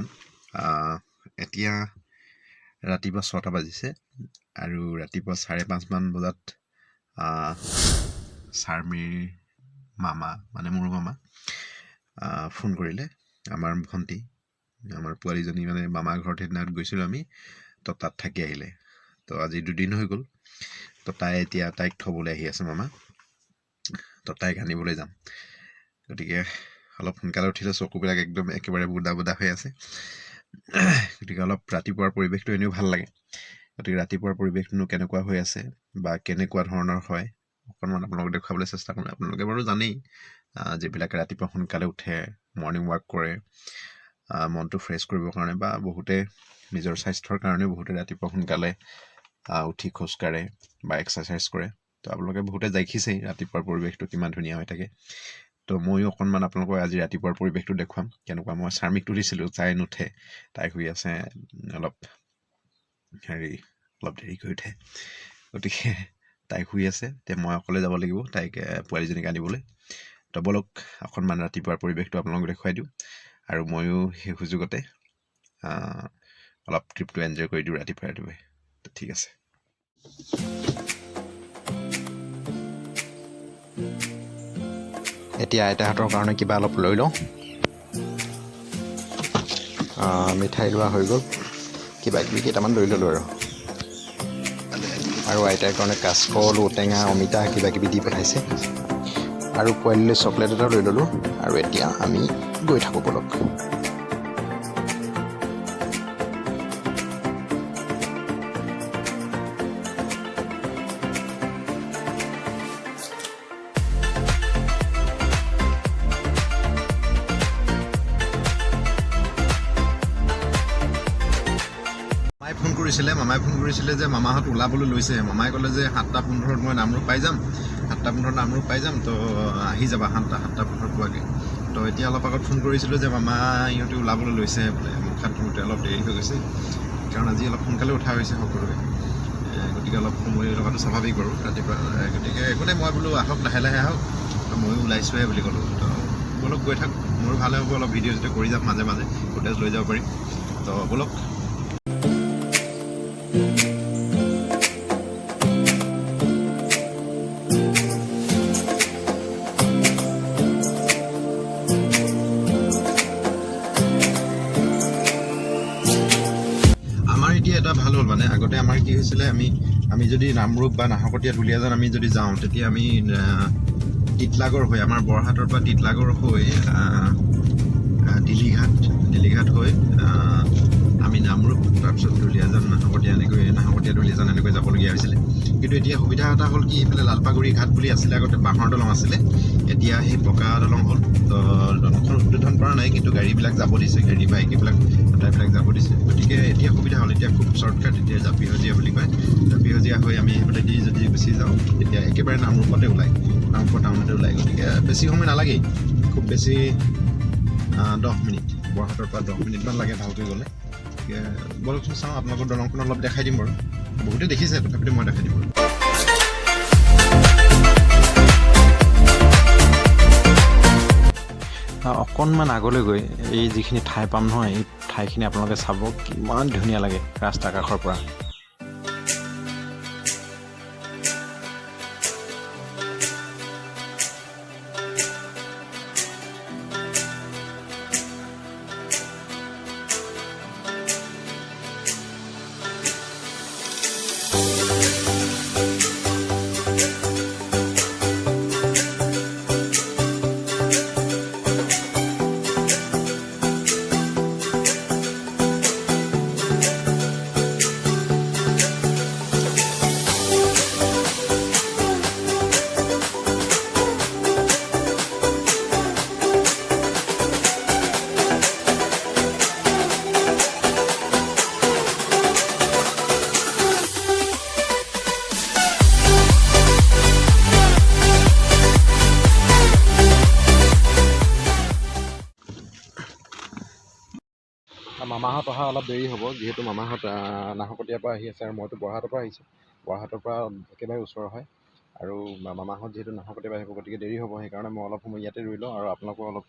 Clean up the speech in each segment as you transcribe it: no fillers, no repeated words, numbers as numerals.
অকণমান এতিয়া ৰাতিপুৱা 6টা বাজিছে আৰু ৰাতিপুৱা 5:30মান বজাত চাৰ্মিৰ মামা মানে মোৰ মামা ফোন কৰিলে। আমাৰ ভণ্টি আমাৰ পোৱালীজনী মানে মামাৰ ঘৰত সেইদিনাত গৈছিলোঁ আমি, তো তাত থাকি আহিলে। তো আজি 2 দিন হৈ গ'ল। তো তাইক থ'বলৈ আহি আছে মামা। তো তাইক আনিবলৈ যাম। গতিকে অলপ সোনকালে উঠিলে, চকুবিলাক একদম একেবাৰে বুদা বুদা হৈ আছে। গতিকে অলপ ৰাতিপুৱাৰ পৰিৱেশটো এনেও ভাল লাগে। গতিকে ৰাতিপুৱাৰ পৰিৱেশটোনো কেনেকুৱা হৈ আছে বা কেনেকুৱা ধৰণৰ হয় অকণমান আপোনালোকক দেখুৱাবলৈ চেষ্টা কৰিম। আপোনালোকে বাৰু জানেই, যিবিলাকে ৰাতিপুৱা সোনকালে উঠে, মৰ্ণিং ৱাক কৰে, মনটো ফ্ৰেছ কৰিবৰ কাৰণে বা বহুতে নিজৰ স্বাস্থ্যৰ কাৰণে বহুতে ৰাতিপুৱা সোনকালে উঠি খোজকাঢ়ে বা এক্সাৰচাইজ কৰে। তো আপোনালোকে বহুতে দেখিছেই ৰাতিপুৱাৰ পৰিৱেশটো কিমান ধুনীয়া হৈ থাকে। তো ময়ো অকণমান আপোনালোকক আজি ৰাতিপুৱাৰ পৰিৱেশটো দেখুৱাম কেনেকুৱা। মই চাৰ্মিক তুলিছিলোঁ, তাই নুঠে, তাই শুই আছে, অলপ দেৰিকৈ উঠে। গতিকে তাই শুই আছে, এতিয়া মই অকলে যাব লাগিব তাইক পোৱালীজনীক আনিবলৈ। তো বলক অকণমান ৰাতিপুৱাৰ পৰিৱেশটো আপোনালোকক দেখুৱাই দিওঁ আৰু ময়ো সেই সুযোগতে অলপ ট্ৰিপটো এনজয় কৰি দিওঁ ৰাতিপুৱাই। তো ঠিক আছে। এতিয়া আইতাহঁতৰ কাৰণে কিবা অলপ লৈ লওঁ। মিঠাই লোৱা হৈ গ'ল, কিবা কিবি কেইটামান লৈ ল'লোঁ আৰু আইতাৰ কাৰণে কাচকল, ঔটেঙা, অমিতা কিবা কিবি দি পঠাইছে আৰু পোৱালীলৈ চকলেট এটা লৈ ল'লোঁ। আৰু এতিয়া আমি গৈ থাকোঁ বলক। মামাই ফোন কৰিছিলে যে মামাহঁত ওলাবলৈ লৈছে। মামাই ক'লে যে 7:15 মই নামৰূপ পাই যাম, 7:15 নামৰূপ পাই যাম, তো আহি যাবা 7:15 পোৱাকৈ। তো এতিয়া অলপ আগত ফোন কৰিছিলোঁ যে মামা ইহঁতে ওলাবলৈ লৈছে বোলে। মুখ হাত ধোওঁতে অলপ দেৰি হৈ গৈছে, কাৰণ আজি অলপ সোনকালে উঠা হৈছে সকলোৱে। গতিকে অলপ সময় লগাটো স্বাভাৱিক বাৰু ৰাতিপুৱা। গতিকে একো নাই, মই বোলো আহক, লাহে লাহে আহক, ময়ো ওলাইছোঁহে বুলি ক'লোঁ। তো বলক গৈ থাক, মোৰো ভালে হ'ব, অলপ ভিডিঅ' চিডিঅ' কৰি যাম, মাজে মাজে ফুটেজ লৈ যাব পাৰিম। তো বলক। এতিয়া এটা ভাল হ'ল, মানে আগতে আমাৰ কি হৈছিলে, আমি যদি নামৰূপ বা নাহৰকটীয়া, দুলীয়াজান আমি যদি যাওঁ, তেতিয়া আমি টিটলাগড় হৈ, আমাৰ বৰহাটৰ পৰা টিটলাগড় হৈ দিলীঘাট হৈ আমি নামৰূপ, তাৰপিছত দুলীয়াজান, নাহৰকটীয়া দুলীয়াজান এনেকৈ যাবলগীয়া হৈছিলে। কিন্তু এতিয়া সুবিধা এটা হ'ল কি, এইফালে লালপাগুৰি ঘাট বুলি আছিলে আগতে, বাঁহৰ দলং আছিলে, এতিয়া সেই পকা দলং হ'ল। তো দলংখন উদ্বোধন কৰা নাই, কিন্তু গাড়ীবিলাক যাব দিছে, গাড়ী বাইক এইবিলাক আটাইবিলাক যাব দিছে। গতিকে এতিয়া সুবিধা হ'ল, এতিয়া খুব শ্বৰ্টকাট। এতিয়া জাপিহজীয়া বুলি কয়, জাপিহজীয়া হৈ আমি সেইফালেদি যদি গুচি যাওঁ, তেতিয়া একেবাৰে নামৰূপতে ওলায়, নামৰূপৰ টাউনতে ওলায়। গতিকে বেছি সময় নালাগেই, খুব বেছি 10 মিনিট, বৰহাটৰ পৰা 10 মিনিটমান লাগে ভালকৈ গ'লে। গতিকে বলকচোন চাওঁ, আপোনালোকৰ দলংখন অলপ দেখাই দিম বাৰু। বহুতে দেখিছে, তথাপিতো মই দেখাই দিম বাৰু। অকণমান আগলৈ গৈ এই যিখিনি ঠাই পাম নহয়, এই ঠাইখিনি আপোনালোকে চাব, কিমান ধুনীয়া লাগে ৰাস্তাৰ কাষৰ পৰা। মামাহঁত অহা অলপ দেৰি হ'ব, যিহেতু মামাহঁত নাহৰকটীয়াৰ পৰা আহি আছে আৰু মইতো বৰহাটৰ পৰা আহিছোঁ। বৰহাটৰ পৰা একেবাৰে ওচৰ হয়, আৰু মামাহঁত যিহেতু নাহৰকটীয়াৰ পৰা আহিব, গতিকে দেৰি হ'ব। সেইকাৰণে মই অলপ সময় ইয়াতে ৰৈ লওঁ আৰু আপোনালোকক অলপ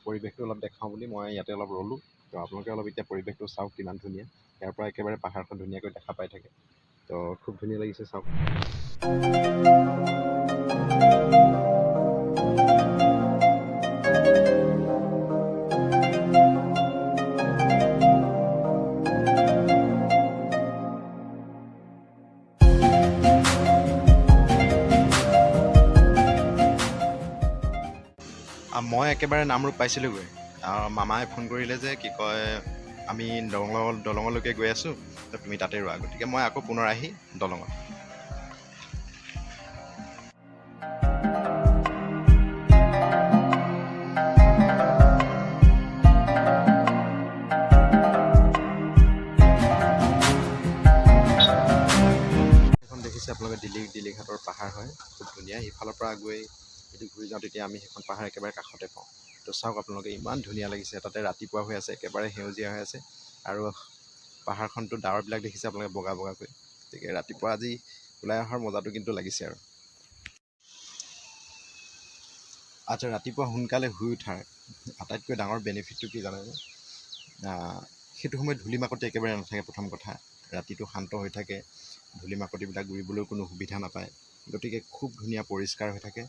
পৰিৱেশটো অলপ দেখাওঁ বুলি মই ইয়াতে অলপ ৰ'লোঁ। তো আপোনালোকে অলপ এতিয়া পৰিৱেশটো চাওক কিমান ধুনীয়া। ইয়াৰ পৰা একেবাৰে পাহাৰখন ধুনীয়াকৈ দেখা পাই থাকে। তো খুব ধুনীয়া লাগিছে চাওক। মই একেবাৰে নামৰূপ পাইছিলোঁগৈ। মামাই ফোন কৰিলে যে কি কয় আমি দলঙলৈকে গৈ আছোঁ, তো তুমি তাতে ৰোৱা। গতিকে মই আকৌ পুনৰ আহি দলঙত। এখন দেখিছে আপোনালোকে দিলীঘাটৰ পাহাৰ হয়, খুব ধুনীয়া। সিফালৰ পৰা গৈ যদি ঘূৰি যাওঁ তেতিয়া আমি সেইখন পাহাৰ একেবাৰে কাষতে পাওঁ। তো চাওক আপোনালোকে ইমান ধুনীয়া লাগিছে। তাতে ৰাতিপুৱা হৈ আছে, একেবাৰে সেউজীয়া হৈ আছে, আৰু পাহাৰখনটো ডাৱৰবিলাক দেখিছে আপোনালোকে বগা বগাকৈ। গতিকে ৰাতিপুৱা আজি ওলাই অহাৰ মজাটো কিন্তু লাগিছে আৰু। আচ্ছা, ৰাতিপুৱা সোনকালে শুই উঠাৰ আটাইতকৈ ডাঙৰ বেনিফিটটো কি জানেনে? সেইটো সময়ত ধূলি মাকতি একেবাৰে নাথাকে। প্ৰথম কথা, ৰাতিটো শান্ত হৈ থাকে, ধূলি মাকতিবিলাক ঘূৰিবলৈও কোনো সুবিধা নাপায়। গতিকে খুব ধুনীয়া পৰিষ্কাৰ হৈ থাকে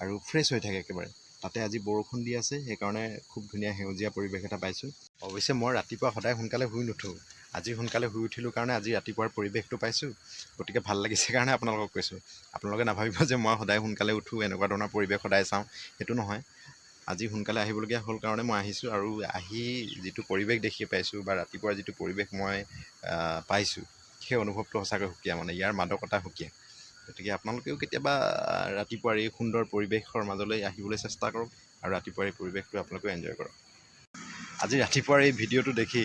আৰু ফ্ৰেছ হৈ থাকে একেবাৰে। তাতে আজি বৰষুণ দি আছে, সেইকাৰণে খুব ধুনীয়া সেউজীয়া পৰিৱেশ এটা পাইছোঁ। অৱশ্যে মই ৰাতিপুৱা সদায় সোনকালে শুই নুঠোঁ। আজি সোনকালে শুই উঠিলোঁ কাৰণে আজি ৰাতিপুৱাৰ পৰিৱেশটো পাইছোঁ। গতিকে ভাল লাগিছে কাৰণে আপোনালোকক কৈছোঁ। আপোনালোকে নাভাবিব যে মই সদায় সোনকালে উঠোঁ, এনেকুৱা ধৰণৰ পৰিৱেশ সদায় চাওঁ, সেইটো নহয়। আজি সোনকালে আহিবলগীয়া হ'ল কাৰণে মই আহিছোঁ, আৰু আহি যিটো পৰিৱেশ দেখি পাইছোঁ বা ৰাতিপুৱাৰ যিটো পৰিৱেশ মই পাইছোঁ, সেই অনুভৱটো সঁচাকৈ সুকীয়া। মানে ইয়াৰ মাদকতা সুকীয়া। গতিকে আপোনালোকেও কেতিয়াবা ৰাতিপুৱাৰ এই সুন্দৰ পৰিৱেশৰ মাজলৈ আহিবলৈ চেষ্টা কৰক, আৰু ৰাতিপুৱাৰ এই পৰিৱেশটো আপোনালোকেও এনজয় কৰক। আজি ৰাতিপুৱাৰ এই ভিডিঅ'টো দেখি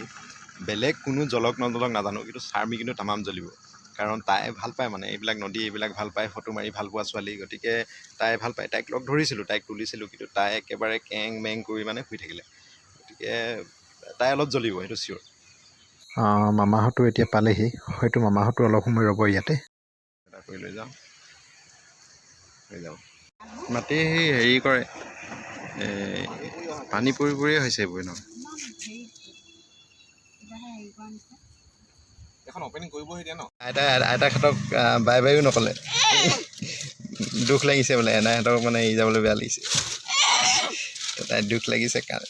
বেলেগ কোনো জলক নজলক নাজানো, কিন্তু চাৰ্মি কিন্তু তামাম জ্বলিব। কাৰণ তাই ভাল পায়, মানে এইবিলাক নদী এইবিলাক ভাল পায়, ফটো মাৰি ভাল পোৱা ছোৱালী। গতিকে তাই ভাল পায়। তাইক লগ ধৰিছিলোঁ, তাইক তুলিছিলোঁ, কিন্তু তাই একেবাৰে কেং মেং কৰি মানে শুই থাকিলে। গতিকে তাই অলপ জ্বলিব, সেইটো চিয়'ৰ। মামাহঁতো এতিয়া পালেহি, হয়তো মামাহঁতো অলপ সময় ৰ'ব ইয়াতে। এটা কৰি লৈ যাওঁ, লৈ যাওঁ। মাটি হেৰি কৰে, পানী পৰি পৰিয়ে হৈছে এইবোৰ ন। এখন অপেনিং কৰিবহি দিয়া ন। আইতাহঁতক বাই বায়ো নক'লে, দুখ লাগিছে বোলে। এনাইহঁতক মানে এৰি যাবলৈ বেয়া লাগিছে, তাই দুখ লাগিছে কাৰণে।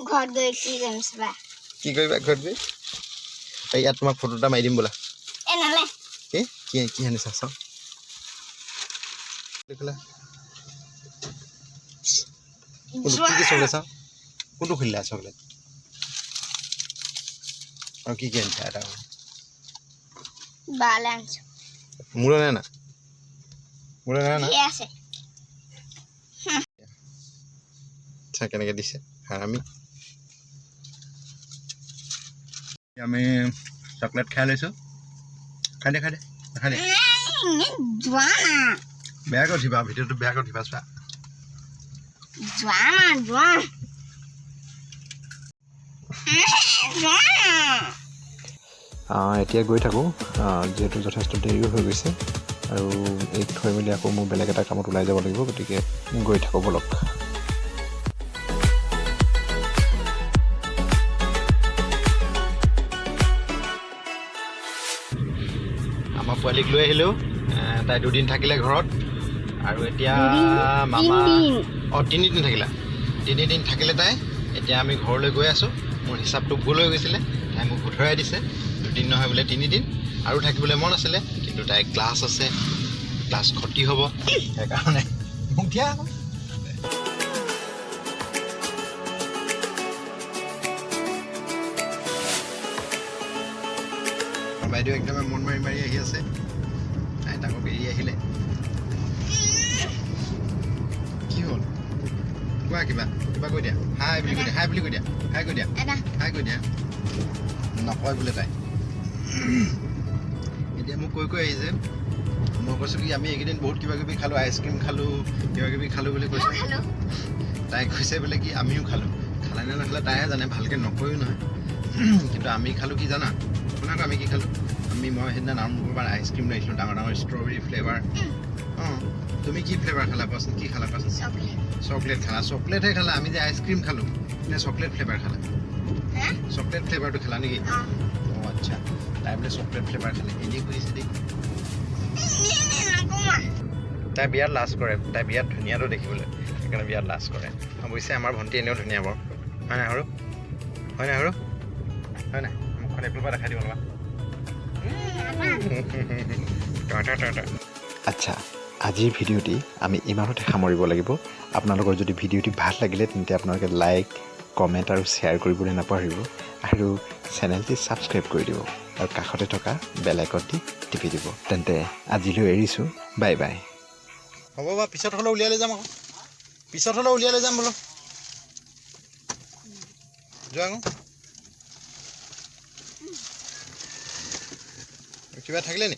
ঘৰত গৈ কি কৰিবা? ঘৰত গৈ ইয়াত তোমাক ফটো এটা মাৰি দিম বোলা। কি আনিছা চাওঁ, কি চকলেট চাওঁ, কোনটো খুলিলা চকলেট? আৰু কি আনিছা? এটা মোলৈ নাই না, মোলৈ নাই না। আচ্ছা, কেনেকৈ দিছে হাৰামি। আমি চকলেট খাই লৈছোঁ। খাই দে বেয়াকৈ উঠিবা, ভিডিঅ'টো বেয়াকৈ উঠিবা। চোৱা, এতিয়া গৈ থাকোঁ, যিহেতু যথেষ্ট দেৰিও হৈ গৈছে, আৰু এইক থৈ মেলি আকৌ মোৰ বেলেগ এটা কামত ওলাই যাব লাগিব। গতিকে গৈ থাকোঁ বলক। আমাৰ পোৱালীক লৈ আহিলোঁ, তাই 2 দিন থাকিলে ঘৰত, আৰু এতিয়া মামা 3 দিন থাকিলা। 3 দিন থাকিলে তাই। এতিয়া আমি ঘৰলৈ গৈ আছোঁ। মোৰ হিচাপটো ভুল হৈ গৈছিলে, তাই মোক শুধৰাই দিছে। 2 দিন নহয় বোলে 3 দিন, আৰু থাকিবলৈ মন আছিলে, কিন্তু তাই ক্লাছ আছে, ক্লাছ ক্ষতি হ'ব, সেইকাৰণে মোক দিয়া আকৌ। বাইদেউ একদম মন মাৰি মাৰি আহি আছে, আইতাকক এৰি আহিলে। কি হ'ল কোৱা, কিবা কৈ দিয়া। হাই বুলি কৈ দিয়া, হাই কৈ দিয়া। নকয় বোলে তাই। এতিয়া মোক কৈ আহিছে। মই কৈছোঁ কি আমি এইকেইদিন বহুত কিবা কিবি খালোঁ, আইচক্ৰীম খালোঁ, কিবা কিবি খালোঁ বুলি কৈছোঁ। তাই কৈছে বোলে কি আমিও খালোঁ। খালে নে নাখালে তাইহে জানে, ভালকৈ নকয়ো নহয়। কিন্তু আমি খালোঁ কি জানা? আপোনাক আমি কি খালোঁ? আমি মই সেইদিনা নাৰায়ণপুৰৰ আইচক্ৰীম লৈছিলোঁ ডাঙৰ ডাঙৰ ষ্ট্ৰবেৰী ফ্লেভাৰ অঁ তুমি কি ফ্লেভাৰ খালা কোৱাচোন কি খালা কোৱাচোন চকলেট খালা চকলেটহে খালা আমি যে আইচক্ৰীম খালোঁ নে চকলেট ফ্লেভাৰ খালা চকলেট ফ্লেভাৰটো খালা নেকি অঁ আচ্ছা তাই বোলে চকলেট ফ্লেভাৰ খালে এনেই কৰিছে দেই তাই বিয়াত লাজ কৰে তাই বিয়াত ধুনীয়াটো দেখিবলৈ সেইকাৰণে বিয়াত লাজ কৰে অৱশ্যে আমাৰ ভণ্টি এনেও ধুনীয়া বাৰু হয় নাই সৰু হয় নাই সৰু হয় নাই মুখখন একোবা দেখাই দিব লগা আচ্ছা আজিৰ ভিডিঅ'টি আমি ইমানতে সামৰিব লাগিব আপোনালোকৰ যদি ভিডিঅ'টি ভাল লাগিলে তেন্তে আপোনালোকে লাইক কমেণ্ট আৰু শ্বেয়াৰ কৰিবলৈ নাপাহৰিব আৰু চেনেলটি ছাবস্ক্ৰাইব কৰি দিব আৰু কাষতে থকা বেল আইকনটি টিপি দিব তেন্তে আজিলৈ এৰিছোঁ বাই বাই হ'ব বা পিছত হ'লেও উলিয়াই লৈ যাম আকৌ পিছত হ'লেও উলিয়াই লৈ যাম বোলো যোৱা আকৌ কিবা থাকিলে নি